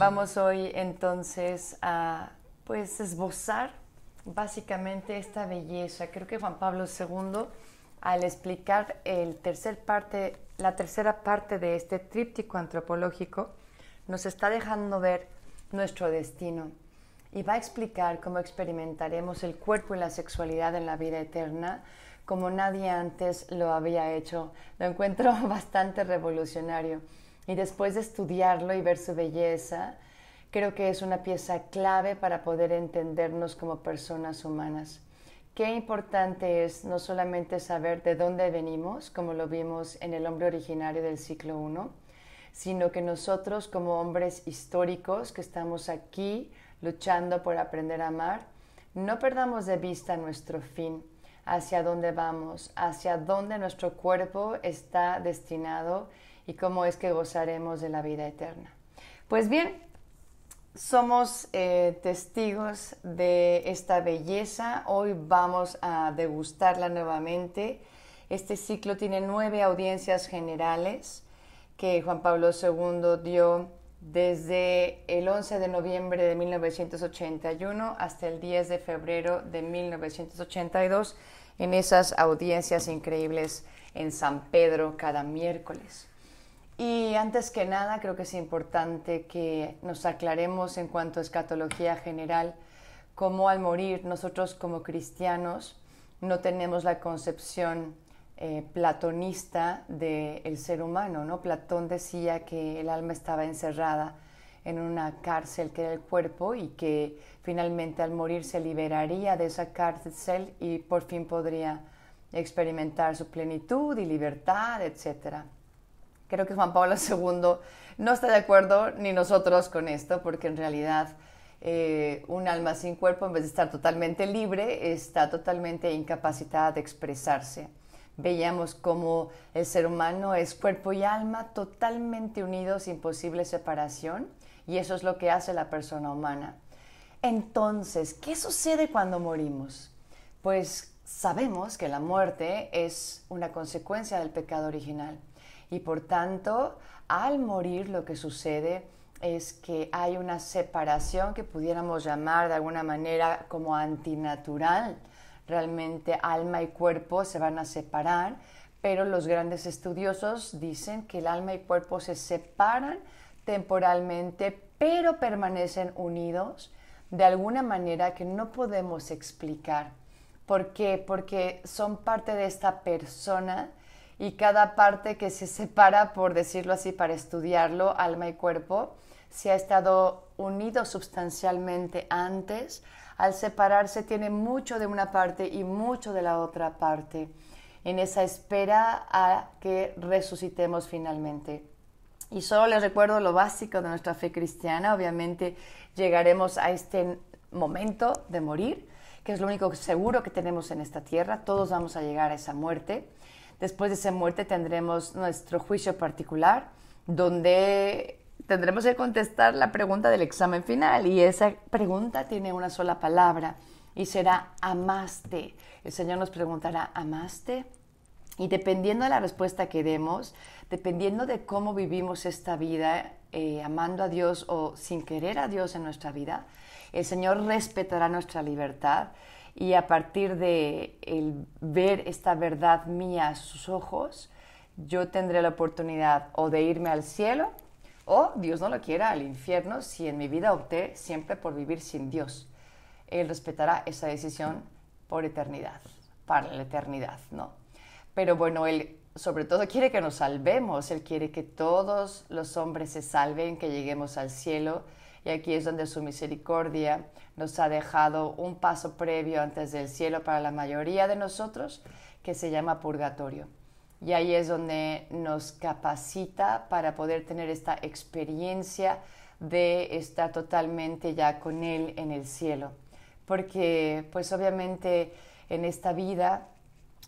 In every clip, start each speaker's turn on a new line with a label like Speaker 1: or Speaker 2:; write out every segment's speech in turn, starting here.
Speaker 1: Vamos hoy entonces a pues esbozar básicamente esta belleza. Creo que Juan Pablo II, al explicar la tercera parte de este tríptico antropológico, nos está dejando ver nuestro destino y va a explicar cómo experimentaremos el cuerpo y la sexualidad en la vida eterna como nadie antes lo había hecho. Lo encuentro bastante revolucionario y después de estudiarlo y ver su belleza, creo que es una pieza clave para poder entendernos como personas humanas. Qué importante es no solamente saber de dónde venimos, como lo vimos en el hombre originario del siglo I, sino que nosotros como hombres históricos que estamos aquí luchando por aprender a amar, no perdamos de vista nuestro fin, hacia dónde vamos, hacia dónde nuestro cuerpo está destinado y cómo es que gozaremos de la vida eterna. Pues bien, somos testigos de esta belleza. Hoy vamos a degustarla nuevamente. Este ciclo tiene 9 audiencias generales que Juan Pablo II dio desde el 11 de noviembre de 1981 hasta el 10 de febrero de 1982 en esas audiencias increíbles en San Pedro cada miércoles. Y antes que nada, creo que es importante que nos aclaremos en cuanto a escatología general, cómo al morir nosotros como cristianos no tenemos la concepción platonista del ser humano, ¿no? Platón decía que el alma estaba encerrada en una cárcel que era el cuerpo y que finalmente al morir se liberaría de esa cárcel y por fin podría experimentar su plenitud y libertad, etcétera. Creo que Juan Pablo II no está de acuerdo ni nosotros con esto, porque en realidad un alma sin cuerpo, en vez de estar totalmente libre, está totalmente incapacitada de expresarse. Veíamos cómo el ser humano es cuerpo y alma totalmente unidos, sin posible separación, y eso es lo que hace la persona humana. Entonces, ¿qué sucede cuando morimos? Pues sabemos que la muerte es una consecuencia del pecado original. Y por tanto, al morir lo que sucede es que hay una separación que pudiéramos llamar de alguna manera como antinatural. Realmente alma y cuerpo se van a separar, pero los grandes estudiosos dicen que el alma y cuerpo se separan temporalmente, pero permanecen unidos de alguna manera que no podemos explicar. ¿Por qué? Porque son parte de esta persona y cada parte que se separa, por decirlo así, para estudiarlo, alma y cuerpo, se ha estado unido sustancialmente antes. Al separarse tiene mucho de una parte y mucho de la otra parte, en esa espera a que resucitemos finalmente. Y solo les recuerdo lo básico de nuestra fe cristiana. Obviamente llegaremos a este momento de morir, que es lo único seguro que tenemos en esta tierra. Todos vamos a llegar a esa muerte. Después de esa muerte tendremos nuestro juicio particular, donde tendremos que contestar la pregunta del examen final, y esa pregunta tiene una sola palabra y será ¿amaste? El Señor nos preguntará ¿amaste? Y dependiendo de la respuesta que demos, dependiendo de cómo vivimos esta vida, amando a Dios o sin querer a Dios en nuestra vida, el Señor respetará nuestra libertad. Y a partir de el ver esta verdad mía a sus ojos, yo tendré la oportunidad o de irme al cielo o, Dios no lo quiera, al infierno, si en mi vida opté siempre por vivir sin Dios. Él respetará esa decisión por eternidad, para la eternidad, ¿no? Pero bueno, Él sobre todo quiere que nos salvemos. Él quiere que todos los hombres se salven, que lleguemos al cielo. Y aquí es donde su misericordia nos ha dejado un paso previo antes del cielo para la mayoría de nosotros, que se llama purgatorio. Y ahí es donde nos capacita para poder tener esta experiencia de estar totalmente ya con Él en el cielo. Porque pues obviamente en esta vida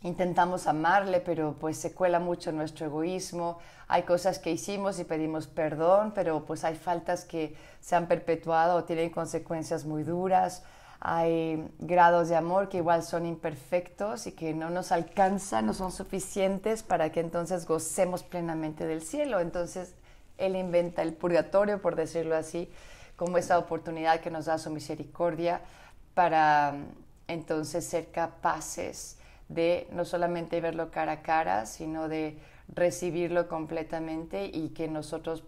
Speaker 1: intentamos amarle, pero pues se cuela mucho nuestro egoísmo. Hay cosas que hicimos y pedimos perdón, pero pues hay faltas que se han perpetuado o tienen consecuencias muy duras. Hay grados de amor que igual son imperfectos y que no nos alcanzan, no son suficientes para que entonces gocemos plenamente del cielo. Entonces Él inventa el purgatorio, por decirlo así, como esa oportunidad que nos da su misericordia para entonces ser capaces de no solamente verlo cara a cara, sino de recibirlo completamente y que nosotros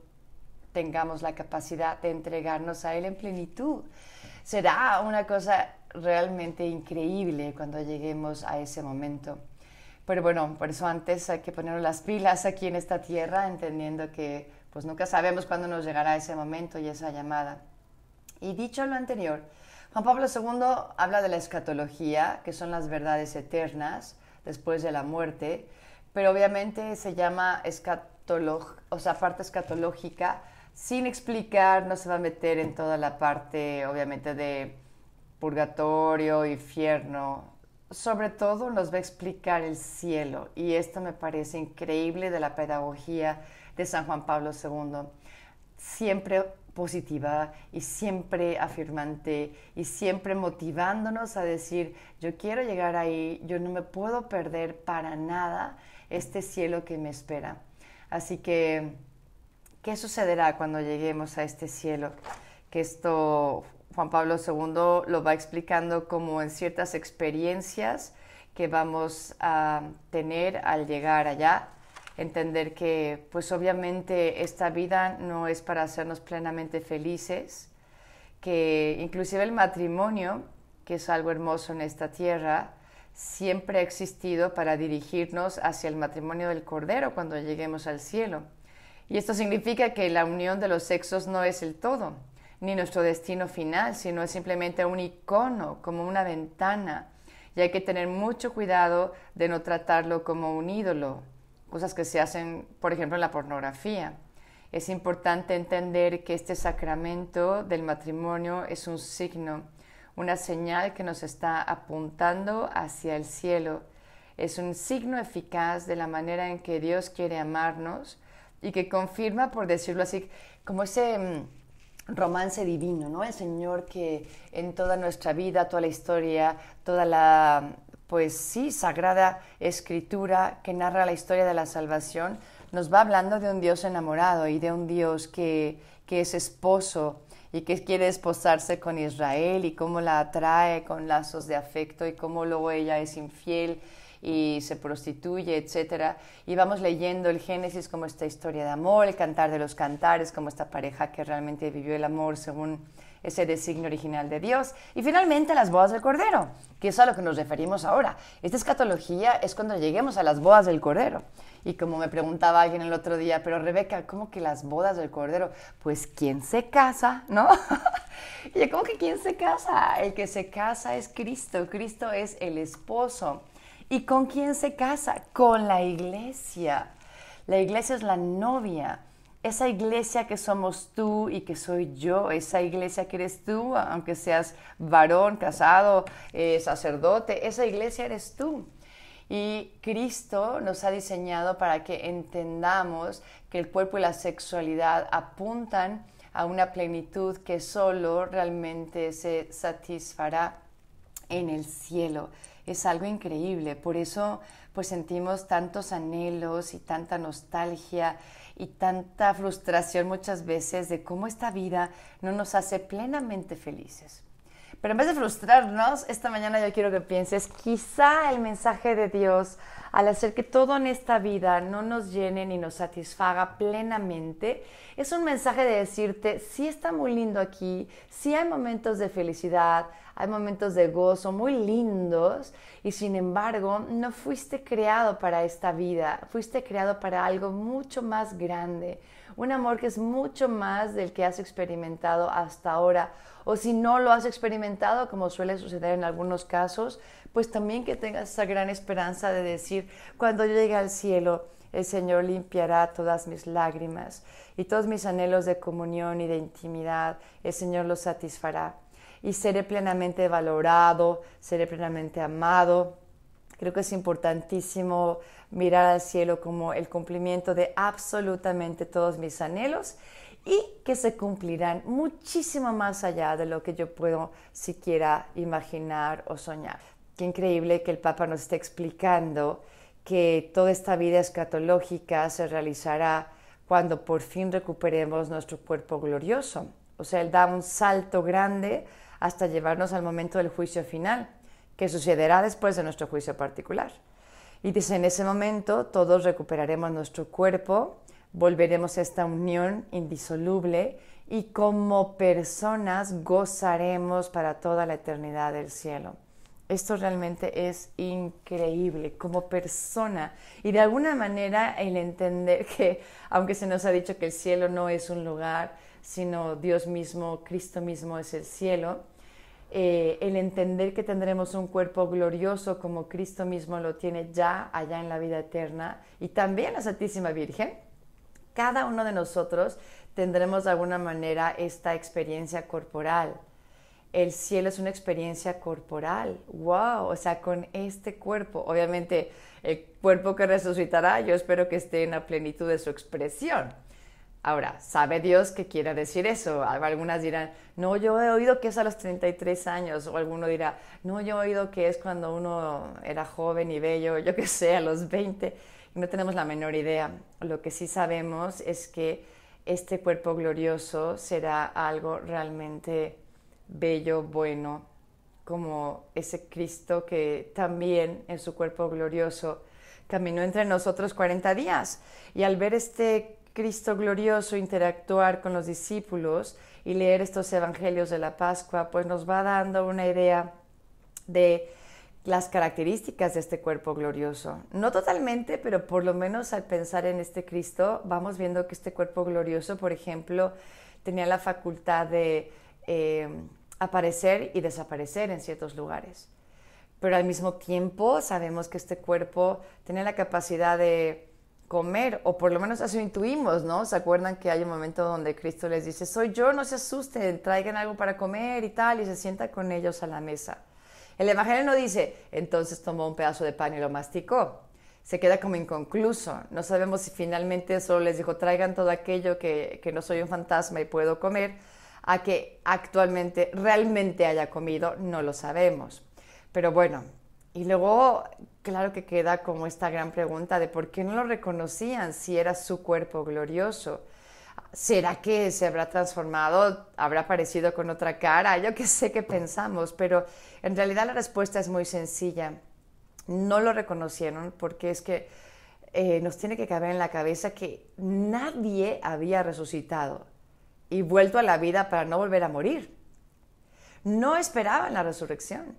Speaker 1: tengamos la capacidad de entregarnos a Él en plenitud. Será una cosa realmente increíble cuando lleguemos a ese momento. Pero bueno, por eso antes hay que ponernos las pilas aquí en esta tierra, entendiendo que pues nunca sabemos cuándo nos llegará ese momento y esa llamada. Y dicho lo anterior, Juan Pablo II habla de la escatología, que son las verdades eternas después de la muerte, pero obviamente se llama parte escatológica, sin explicar, no se va a meter en toda la parte, obviamente, de purgatorio, infierno. Sobre todo nos va a explicar el cielo, y esto me parece increíble de la pedagogía de San Juan Pablo II. Siempre positiva y siempre afirmante y siempre motivándonos a decir, yo quiero llegar ahí, yo no me puedo perder para nada este cielo que me espera. Así que, ¿qué sucederá cuando lleguemos a este cielo? Que esto Juan Pablo II lo va explicando como en ciertas experiencias que vamos a tener al llegar allá. Entender que, pues obviamente, esta vida no es para hacernos plenamente felices, que inclusive el matrimonio, que es algo hermoso en esta tierra, siempre ha existido para dirigirnos hacia el matrimonio del Cordero cuando lleguemos al cielo. Y esto significa que la unión de los sexos no es el todo, ni nuestro destino final, sino es simplemente un icono, como una ventana, y hay que tener mucho cuidado de no tratarlo como un ídolo, cosas que se hacen, por ejemplo, en la pornografía. Es importante entender que este sacramento del matrimonio es un signo, una señal que nos está apuntando hacia el cielo. Es un signo eficaz de la manera en que Dios quiere amarnos y que confirma, por decirlo así, como ese romance divino, ¿no? El Señor que en toda nuestra vida, toda la historia, toda la pues sí, sagrada escritura que narra la historia de la salvación, nos va hablando de un Dios enamorado y de un Dios que es esposo y que quiere desposarse con Israel y cómo la atrae con lazos de afecto y cómo luego ella es infiel y se prostituye, etc. Y vamos leyendo el Génesis como esta historia de amor, el Cantar de los Cantares como esta pareja que realmente vivió el amor según ese designio original de Dios. Y finalmente las bodas del Cordero, que es a lo que nos referimos ahora. Esta escatología es cuando lleguemos a las bodas del Cordero. Y como me preguntaba alguien el otro día, pero Rebeca, ¿cómo que las bodas del Cordero? Pues, ¿quién se casa, no? Y yo, ¿cómo que quién se casa? El que se casa es Cristo. Cristo es el esposo. ¿Y con quién se casa? Con la iglesia. La iglesia es la novia. Esa iglesia que somos tú y que soy yo, esa iglesia que eres tú, aunque seas varón, casado, sacerdote, esa iglesia eres tú. Y Cristo nos ha diseñado para que entendamos que el cuerpo y la sexualidad apuntan a una plenitud que solo realmente se satisfará en el cielo. Es algo increíble, por eso pues sentimos tantos anhelos y tanta nostalgia y tanta frustración muchas veces de cómo esta vida no nos hace plenamente felices. Pero en vez de frustrarnos, esta mañana yo quiero que pienses, quizá el mensaje de Dios al hacer que todo en esta vida no nos llene ni nos satisfaga plenamente, es un mensaje de decirte, sí está muy lindo aquí, sí hay momentos de felicidad, hay momentos de gozo muy lindos y sin embargo no fuiste creado para esta vida, fuiste creado para algo mucho más grande, un amor que es mucho más del que has experimentado hasta ahora, o si no lo has experimentado, como suele suceder en algunos casos, pues también que tengas esa gran esperanza de decir, cuando yo llegue al cielo, el Señor limpiará todas mis lágrimas y todos mis anhelos de comunión y de intimidad, el Señor los satisfará y seré plenamente valorado, seré plenamente amado. Creo que es importantísimo mirar al cielo como el cumplimiento de absolutamente todos mis anhelos y que se cumplirán muchísimo más allá de lo que yo puedo siquiera imaginar o soñar. Qué increíble que el Papa nos esté explicando que toda esta vida escatológica se realizará cuando por fin recuperemos nuestro cuerpo glorioso. O sea, Él da un salto grande hasta llevarnos al momento del juicio final, que sucederá después de nuestro juicio particular. Y dice, en ese momento todos recuperaremos nuestro cuerpo, volveremos a esta unión indisoluble y como personas gozaremos para toda la eternidad del cielo. Esto realmente es increíble como persona, y de alguna manera el entender que, aunque se nos ha dicho que el cielo no es un lugar, sino Dios mismo, Cristo mismo es el cielo, el entender que tendremos un cuerpo glorioso como Cristo mismo lo tiene ya allá en la vida eterna, y también la Santísima Virgen, cada uno de nosotros tendremos de alguna manera esta experiencia corporal. El cielo es una experiencia corporal, wow, o sea, con este cuerpo, obviamente el cuerpo que resucitará, yo espero que esté en la plenitud de su expresión. Ahora, ¿sabe Dios qué quiere decir eso? Algunas dirán, no, yo he oído que es a los 33 años, o alguno dirá, no, yo he oído que es cuando uno era joven y bello, yo qué sé, a los 20, y no tenemos la menor idea. Lo que sí sabemos es que este cuerpo glorioso será algo realmente bello, bueno, como ese Cristo que también en su cuerpo glorioso caminó entre nosotros 40 días. Y al ver este Cristo glorioso interactuar con los discípulos y leer estos evangelios de la Pascua, pues nos va dando una idea de las características de este cuerpo glorioso. No totalmente, pero por lo menos al pensar en este Cristo, vamos viendo que este cuerpo glorioso, por ejemplo, tenía la facultad de aparecer y desaparecer en ciertos lugares. Pero al mismo tiempo sabemos que este cuerpo tenía la capacidad de comer, o por lo menos eso intuimos, ¿no? ¿Se acuerdan que hay un momento donde Cristo les dice, soy yo, no se asusten, traigan algo para comer y tal, y se sienta con ellos a la mesa? El Evangelio no dice, entonces tomó un pedazo de pan y lo masticó. Se queda como inconcluso. No sabemos si finalmente solo les dijo, traigan todo aquello que no soy un fantasma y puedo comer, a que actualmente realmente haya comido, no lo sabemos. Pero bueno, y luego, claro que queda como esta gran pregunta de por qué no lo reconocían si era su cuerpo glorioso. ¿Será que se habrá transformado? ¿Habrá aparecido con otra cara? Yo qué sé qué pensamos, pero en realidad la respuesta es muy sencilla. No lo reconocieron porque es que nos tiene que caber en la cabeza que nadie había resucitado y vuelto a la vida para no volver a morir. No esperaban la resurrección.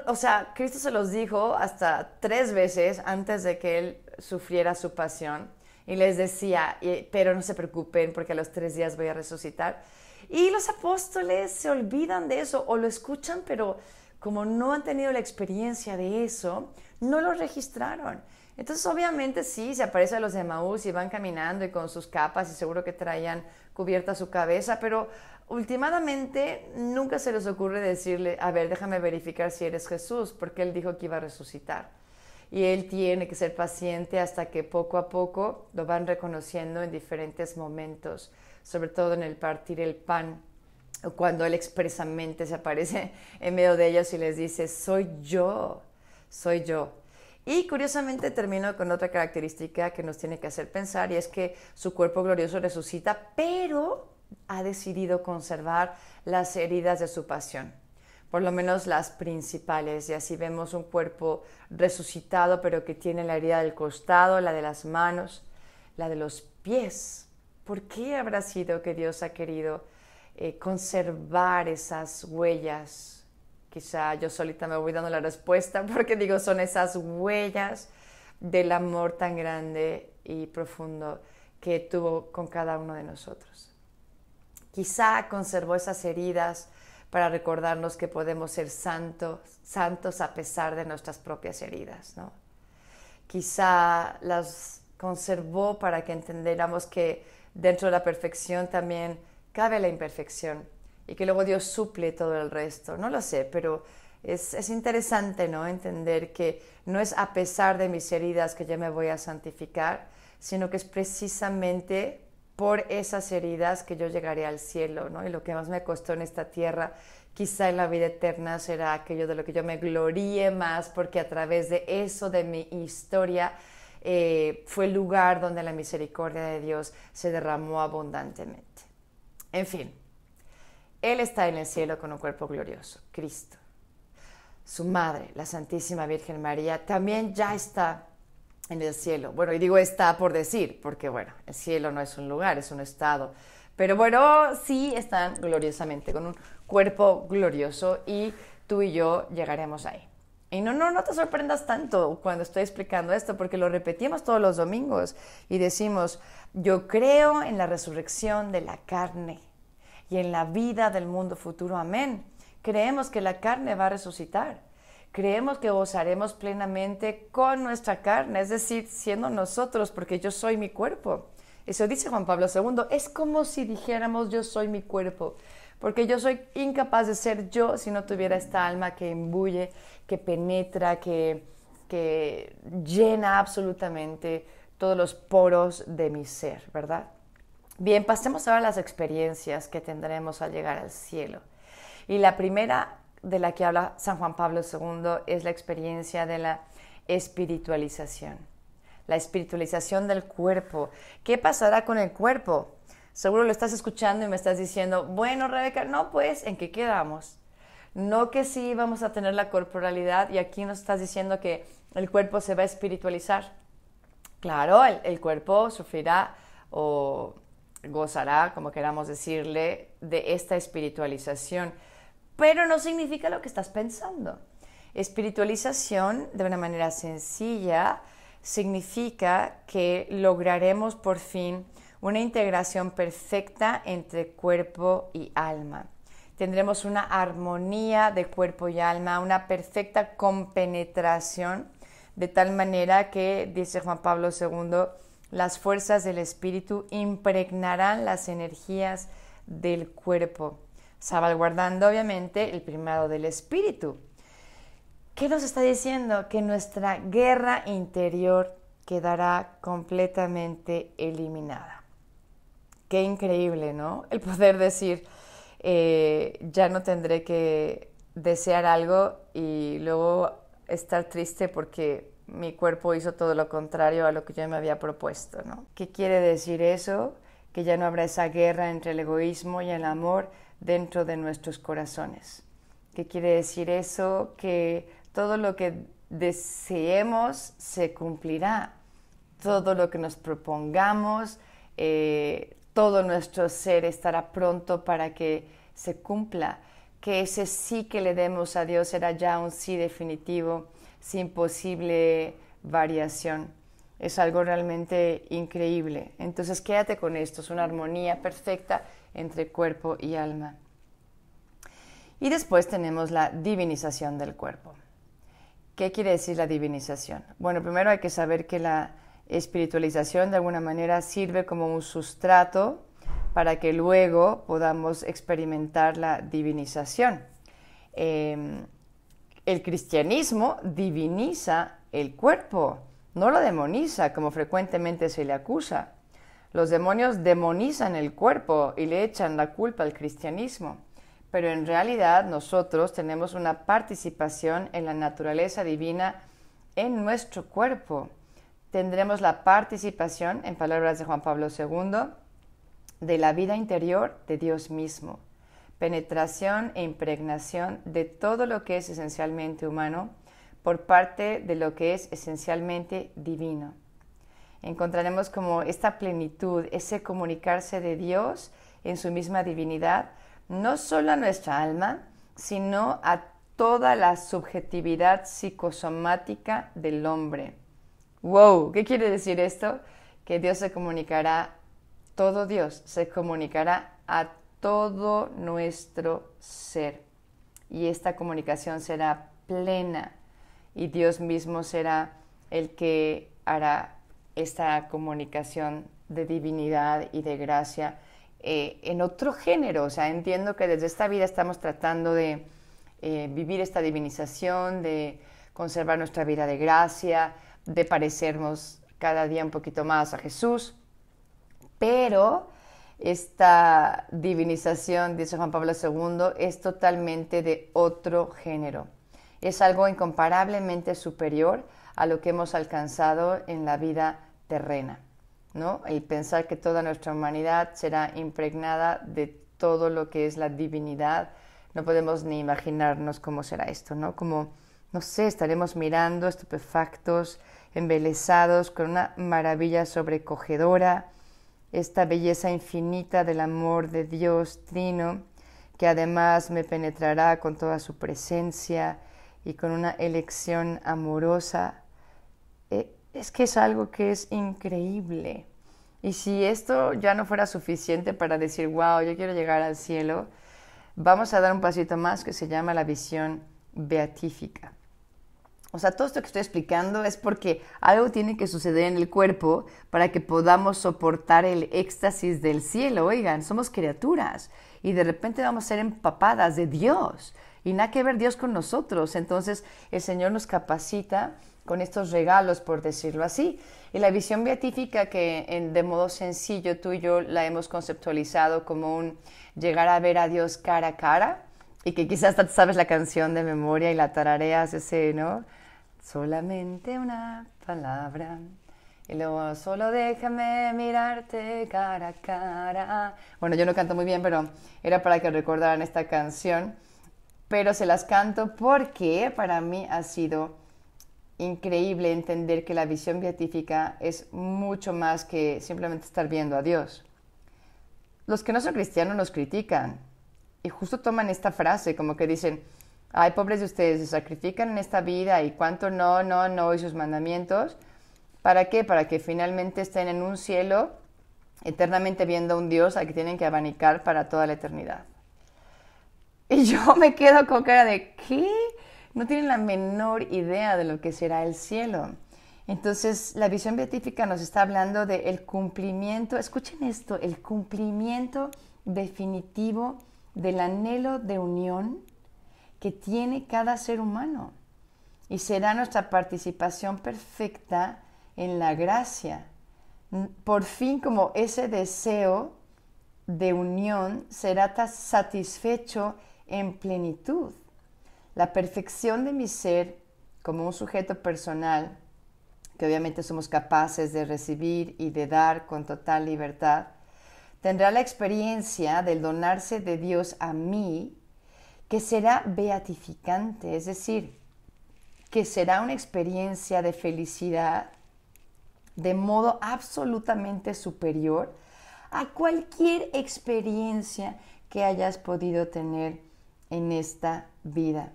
Speaker 1: O sea, Cristo se los dijo hasta 3 veces antes de que Él sufriera su pasión, y les decía, pero no se preocupen porque a los 3 días voy a resucitar. Y los apóstoles se olvidan de eso, o lo escuchan, pero como no han tenido la experiencia de eso, no lo registraron. Entonces, obviamente sí, se aparecen los de Emaús y van caminando y con sus capas, y seguro que traían cubierta su cabeza, pero últimamente nunca se les ocurre decirle, a ver, déjame verificar si eres Jesús, porque Él dijo que iba a resucitar. Y Él tiene que ser paciente hasta que poco a poco lo van reconociendo en diferentes momentos, sobre todo en el partir el pan, o cuando Él expresamente se aparece en medio de ellos y les dice, soy yo, soy yo. Y curiosamente termino con otra característica que nos tiene que hacer pensar, y es que su cuerpo glorioso resucita, pero ha decidido conservar las heridas de su pasión, por lo menos las principales, y así vemos un cuerpo resucitado, pero que tiene la herida del costado, la de las manos, la de los pies. ¿Por qué habrá sido que Dios ha querido conservar esas huellas? Quizá yo solita me voy dando la respuesta, porque digo, son esas huellas del amor tan grande y profundo que tuvo con cada uno de nosotros. Quizá conservó esas heridas para recordarnos que podemos ser santos a pesar de nuestras propias heridas, ¿no? Quizá las conservó para que entendiéramos que dentro de la perfección también cabe la imperfección, y que luego Dios suple todo el resto. No lo sé, pero es interesante, ¿no? Entender que no es a pesar de mis heridas que yo me voy a santificar, sino que es precisamente por esas heridas que yo llegaré al cielo, ¿no? Y lo que más me costó en esta tierra, quizá en la vida eterna, será aquello de lo que yo me gloríe más, porque a través de eso, de mi historia, fue el lugar donde la misericordia de Dios se derramó abundantemente. En fin, Él está en el cielo con un cuerpo glorioso, Cristo. Su madre, la Santísima Virgen María, también ya está en el cielo. Bueno, y digo está por decir, porque bueno, el cielo no es un lugar, es un estado. Pero bueno, sí están gloriosamente, con un cuerpo glorioso, y tú y yo llegaremos ahí. Y no te sorprendas tanto cuando estoy explicando esto, porque lo repetimos todos los domingos y decimos, yo creo en la resurrección de la carne y en la vida del mundo futuro. Amén. Creemos que la carne va a resucitar. Creemos que gozaremos plenamente con nuestra carne, es decir, siendo nosotros, porque yo soy mi cuerpo. Eso dice Juan Pablo II. Es como si dijéramos yo soy mi cuerpo, porque yo soy incapaz de ser yo si no tuviera esta alma que imbuye, que penetra, que llena absolutamente todos los poros de mi ser, ¿verdad? Bien, pasemos ahora a las experiencias que tendremos al llegar al cielo. Y la primera de la que habla San Juan Pablo II es la experiencia de la espiritualización. La espiritualización del cuerpo. ¿Qué pasará con el cuerpo? Seguro lo estás escuchando y me estás diciendo, bueno, Rebeca, no, pues, ¿en qué quedamos? No que sí vamos a tener la corporalidad y aquí nos estás diciendo que el cuerpo se va a espiritualizar. Claro, el cuerpo sufrirá o gozará, como queramos decirle, de esta espiritualización, pero no significa lo que estás pensando. Espiritualización, de una manera sencilla, significa que lograremos por fin una integración perfecta entre cuerpo y alma. Tendremos una armonía de cuerpo y alma, una perfecta compenetración, de tal manera que, dice Juan Pablo II, las fuerzas del espíritu impregnarán las energías del cuerpo, salvaguardando obviamente el primado del espíritu. ¿Qué nos está diciendo? Que nuestra guerra interior quedará completamente eliminada. Qué increíble, ¿no? El poder decir, ya no tendré que desear algo y luego estar triste porque mi cuerpo hizo todo lo contrario a lo que yo me había propuesto, ¿no? ¿Qué quiere decir eso? Que ya no habrá esa guerra entre el egoísmo y el amor dentro de nuestros corazones. ¿Qué quiere decir eso? Que todo lo que deseemos se cumplirá. Todo lo que nos propongamos, todo nuestro ser estará pronto para que se cumpla. Que ese sí que le demos a Dios será ya un sí definitivo, sin posible variación. Es algo realmente increíble. Entonces quédate con esto, es una armonía perfecta entre cuerpo y alma. Y después tenemos la divinización del cuerpo. ¿Qué quiere decir la divinización? Bueno, primero hay que saber que la espiritualización de alguna manera sirve como un sustrato para que luego podamos experimentar la divinización. El cristianismo diviniza el cuerpo, no lo demoniza como frecuentemente se le acusa. Los demonios demonizan el cuerpo y le echan la culpa al cristianismo, pero en realidad nosotros tenemos una participación en la naturaleza divina en nuestro cuerpo. Tendremos la participación, en palabras de Juan Pablo II, de la vida interior de Dios mismo, penetración e impregnación de todo lo que es esencialmente humano por parte de lo que es esencialmente divino. Encontraremos como esta plenitud, ese comunicarse de Dios en su misma divinidad, no solo a nuestra alma, sino a toda la subjetividad psicosomática del hombre. ¡Wow! ¿Qué quiere decir esto? Que Dios se comunicará, todo Dios se comunicará a todo nuestro ser. Y esta comunicación será plena y Dios mismo será el que hará esta comunicación de divinidad y de gracia en otro género. O sea, entiendo que desde esta vida estamos tratando de vivir esta divinización, de conservar nuestra vida de gracia, de parecernos cada día un poquito más a Jesús, pero esta divinización, dice Juan Pablo II, es totalmente de otro género. Es algo incomparablemente superior a lo que hemos alcanzado en la vida terrena, ¿no? Y pensar que toda nuestra humanidad será impregnada de todo lo que es la divinidad. No podemos ni imaginarnos cómo será esto, ¿no? Como, no sé, estaremos mirando estupefactos, embelesados con una maravilla sobrecogedora, esta belleza infinita del amor de Dios Trino, que además me penetrará con toda su presencia y con una elección amorosa. Es que es algo que es increíble. Y si esto ya no fuera suficiente para decir, wow, yo quiero llegar al cielo, vamos a dar un pasito más que se llama la visión beatífica. O sea, todo esto que estoy explicando es porque algo tiene que suceder en el cuerpo para que podamos soportar el éxtasis del cielo. Oigan, somos criaturas y de repente vamos a ser empapadas de Dios y nada que ver Dios con nosotros. Entonces el Señor nos capacita con estos regalos, por decirlo así. Y la visión beatífica que de modo sencillo tú y yo la hemos conceptualizado como un llegar a ver a Dios cara a cara, y que quizás hasta sabes la canción de memoria y la tarareas ese, ¿no? Solamente una palabra y luego solo déjame mirarte cara a cara. Bueno, yo no canto muy bien, pero era para que recordaran esta canción. Pero se las canto porque para mí ha sido increíble entender que la visión beatífica es mucho más que simplemente estar viendo a Dios. Los que no son cristianos nos critican y justo toman esta frase como que dicen, ay, pobres de ustedes, se sacrifican en esta vida y cuánto no y sus mandamientos. ¿Para qué? Para que finalmente estén en un cielo eternamente viendo a un Dios al que tienen que abanicar para toda la eternidad. Y yo me quedo con cara de, ¿qué? No tienen la menor idea de lo que será el cielo. Entonces, la visión beatífica nos está hablando del cumplimiento, escuchen esto, el cumplimiento definitivo del anhelo de unión que tiene cada ser humano. Y será nuestra participación perfecta en la gracia. Por fin, como ese deseo de unión será satisfecho en plenitud. La perfección de mi ser como un sujeto personal, que obviamente somos capaces de recibir y de dar con total libertad, tendrá la experiencia del donarse de Dios a mí, que será beatificante, es decir, que será una experiencia de felicidad de modo absolutamente superior a cualquier experiencia que hayas podido tener en esta vida.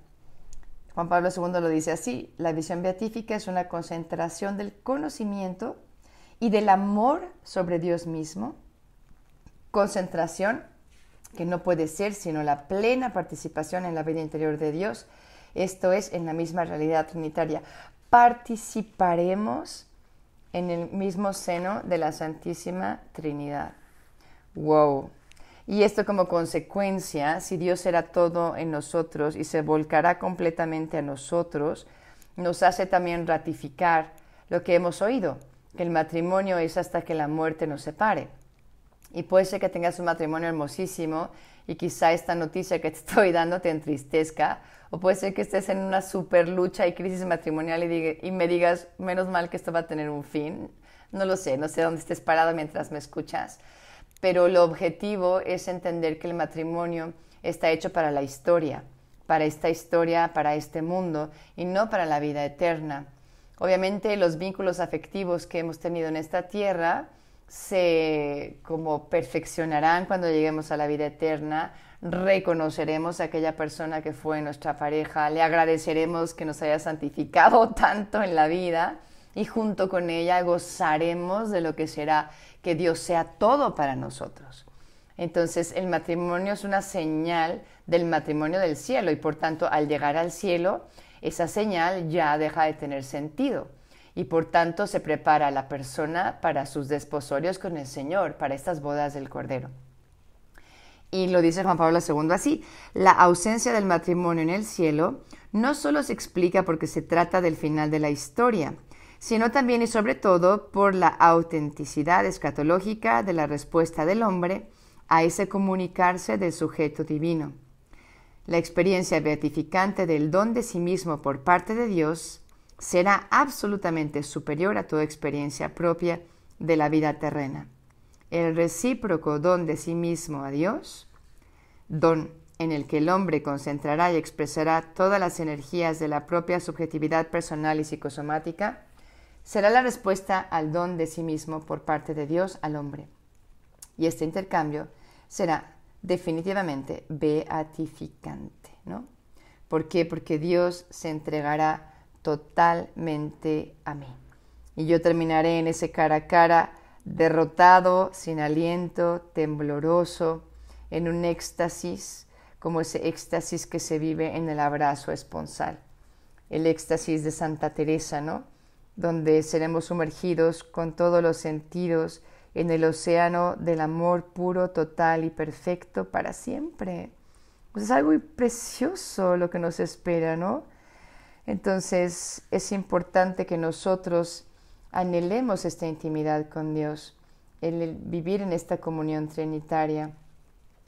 Speaker 1: Juan Pablo II lo dice así: la visión beatífica es una concentración del conocimiento y del amor sobre Dios mismo, concentración que no puede ser sino la plena participación en la vida interior de Dios, esto es, en la misma realidad trinitaria. Participaremos en el mismo seno de la Santísima Trinidad. ¡Wow! Y esto como consecuencia, si Dios será todo en nosotros y se volcará completamente a nosotros, nos hace también ratificar lo que hemos oído, que el matrimonio es hasta que la muerte nos separe. Y puede ser que tengas un matrimonio hermosísimo y quizá esta noticia que te estoy dando te entristezca, o puede ser que estés en una super lucha y crisis matrimonial y me digas, menos mal que esto va a tener un fin. No lo sé, no sé dónde estés parado mientras me escuchas, pero lo objetivo es entender que el matrimonio está hecho para la historia, para esta historia, para este mundo y no para la vida eterna. Obviamente los vínculos afectivos que hemos tenido en esta tierra se como perfeccionarán cuando lleguemos a la vida eterna. Reconoceremos a aquella persona que fue nuestra pareja, le agradeceremos que nos haya santificado tanto en la vida y junto con ella gozaremos de lo que será que Dios sea todo para nosotros. Entonces el matrimonio es una señal del matrimonio del cielo y por tanto al llegar al cielo esa señal ya deja de tener sentido. Y por tanto se prepara a la persona para sus desposorios con el Señor, para estas bodas del Cordero. Y lo dice Juan Pablo II así: la ausencia del matrimonio en el cielo no solo se explica porque se trata del final de la historia, sino también y sobre todo por la autenticidad escatológica de la respuesta del hombre a ese comunicarse del sujeto divino. La experiencia beatificante del don de sí mismo por parte de Dios será absolutamente superior a toda experiencia propia de la vida terrena. El recíproco don de sí mismo a Dios, don en el que el hombre concentrará y expresará todas las energías de la propia subjetividad personal y psicosomática, será la respuesta al don de sí mismo por parte de Dios al hombre. Y este intercambio será definitivamente beatificante, ¿no? ¿Por qué? Porque Dios se entregará totalmente a mí. Y yo terminaré en ese cara a cara, derrotado, sin aliento, tembloroso, en un éxtasis, como ese éxtasis que se vive en el abrazo esponsal. El éxtasis de Santa Teresa, ¿no? Donde seremos sumergidos con todos los sentidos en el océano del amor puro, total y perfecto para siempre. Pues es algo precioso lo que nos espera, ¿no? Entonces es importante que nosotros anhelemos esta intimidad con Dios, el vivir en esta comunión trinitaria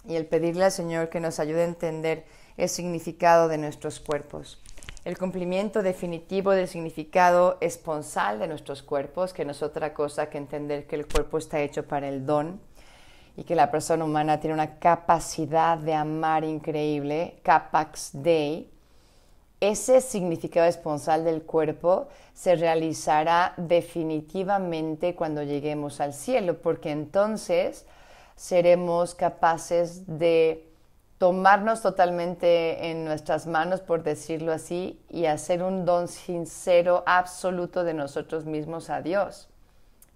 Speaker 1: y el pedirle al Señor que nos ayude a entender el significado de nuestros cuerpos. El cumplimiento definitivo del significado esponsal de nuestros cuerpos, que no es otra cosa que entender que el cuerpo está hecho para el don y que la persona humana tiene una capacidad de amar increíble, capax Dei. Ese significado esponsal del cuerpo se realizará definitivamente cuando lleguemos al cielo, porque entonces seremos capaces de tomarnos totalmente en nuestras manos, por decirlo así, y hacer un don sincero, absoluto de nosotros mismos a Dios.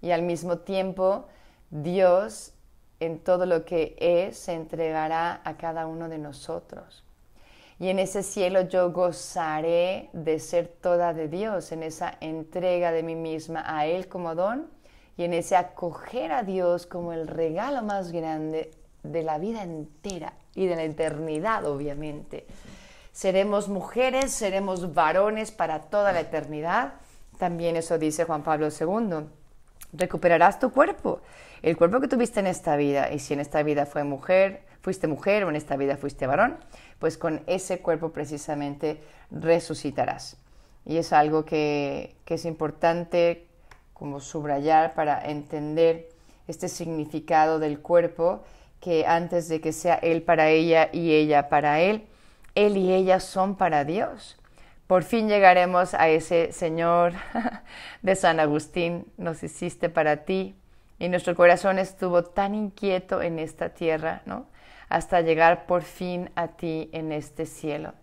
Speaker 1: Y al mismo tiempo, Dios, en todo lo que es, se entregará a cada uno de nosotros. Y en ese cielo yo gozaré de ser toda de Dios, en esa entrega de mí misma a Él como don y en ese acoger a Dios como el regalo más grande de la vida entera y de la eternidad, obviamente. Seremos mujeres, seremos varones para toda la eternidad. También eso dice Juan Pablo II. Recuperarás tu cuerpo, el cuerpo que tuviste en esta vida, y si en esta vida fuiste mujer o en esta vida fuiste varón, pues con ese cuerpo precisamente resucitarás. Y es algo que es importante como subrayar para entender este significado del cuerpo, que antes de que sea él para ella y ella para él y ella son para Dios. Por fin llegaremos a ese Señor de San Agustín, nos hiciste para ti, y nuestro corazón estuvo tan inquieto en esta tierra, ¿no? Hasta llegar por fin a ti en este cielo.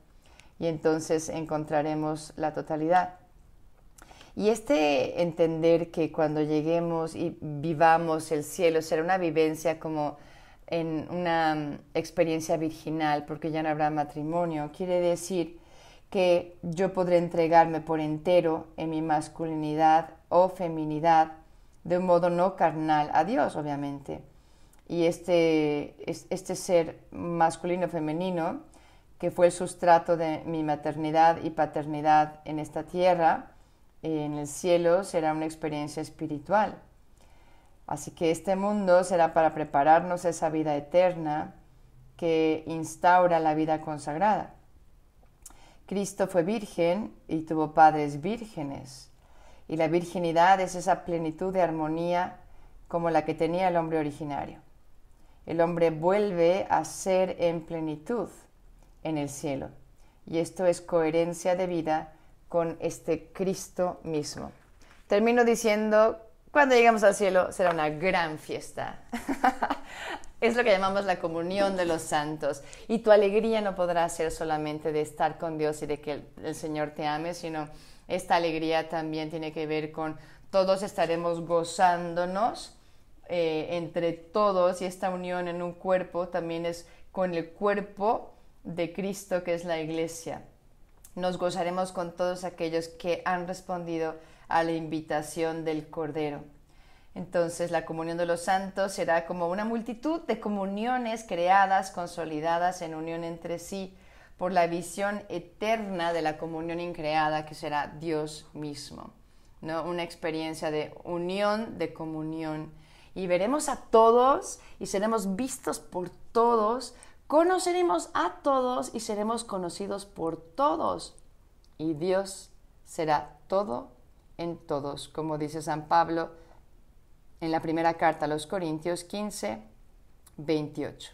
Speaker 1: Y entonces encontraremos la totalidad. Y este entender que cuando lleguemos y vivamos el cielo será una vivencia como en una experiencia virginal, porque ya no habrá matrimonio, quiere decir que yo podré entregarme por entero en mi masculinidad o feminidad de un modo no carnal a Dios, obviamente. Y este ser masculino-femenino, que fue el sustrato de mi maternidad y paternidad en esta tierra, en el cielo será una experiencia espiritual. Así que este mundo será para prepararnos a esa vida eterna que instaura la vida consagrada. Cristo fue virgen y tuvo padres vírgenes. Y la virginidad es esa plenitud de armonía como la que tenía el hombre originario. El hombre vuelve a ser en plenitud en el cielo. Y esto es coherencia de vida con este Cristo mismo. Termino diciendo, cuando lleguemos al cielo será una gran fiesta. Es lo que llamamos la comunión de los santos. Y tu alegría no podrá ser solamente de estar con Dios y de que el Señor te ame, sino esta alegría también tiene que ver con todos estaremos gozándonos entre todos, y esta unión en un cuerpo también es con el cuerpo de Cristo, que es la Iglesia. Nos gozaremos con todos aquellos que han respondido a la invitación del Cordero. Entonces la comunión de los santos será como una multitud de comuniones creadas, consolidadas en unión entre sí por la visión eterna de la comunión increada que será Dios mismo, ¿no? Una experiencia de unión, de comunión. Y veremos a todos y seremos vistos por todos, conoceremos a todos y seremos conocidos por todos. Y Dios será todo en todos, como dice San Pablo en la primera carta a los Corintios 15, 28.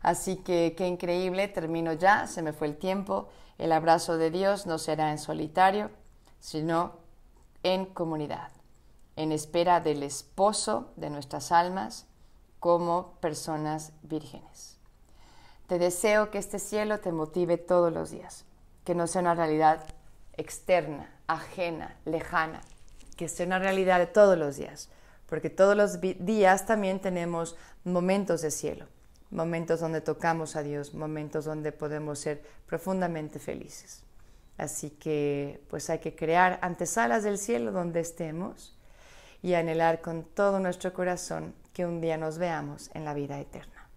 Speaker 1: Así que qué increíble, termino ya, se me fue el tiempo. El abrazo de Dios no será en solitario, sino en comunidad, en espera del esposo de nuestras almas como personas vírgenes. Te deseo que este cielo te motive todos los días, que no sea una realidad externa, ajena, lejana, que sea una realidad de todos los días, porque todos los días también tenemos momentos de cielo, momentos donde tocamos a Dios, momentos donde podemos ser profundamente felices. Así que pues hay que crear antesalas del cielo donde estemos y anhelar con todo nuestro corazón que un día nos veamos en la vida eterna.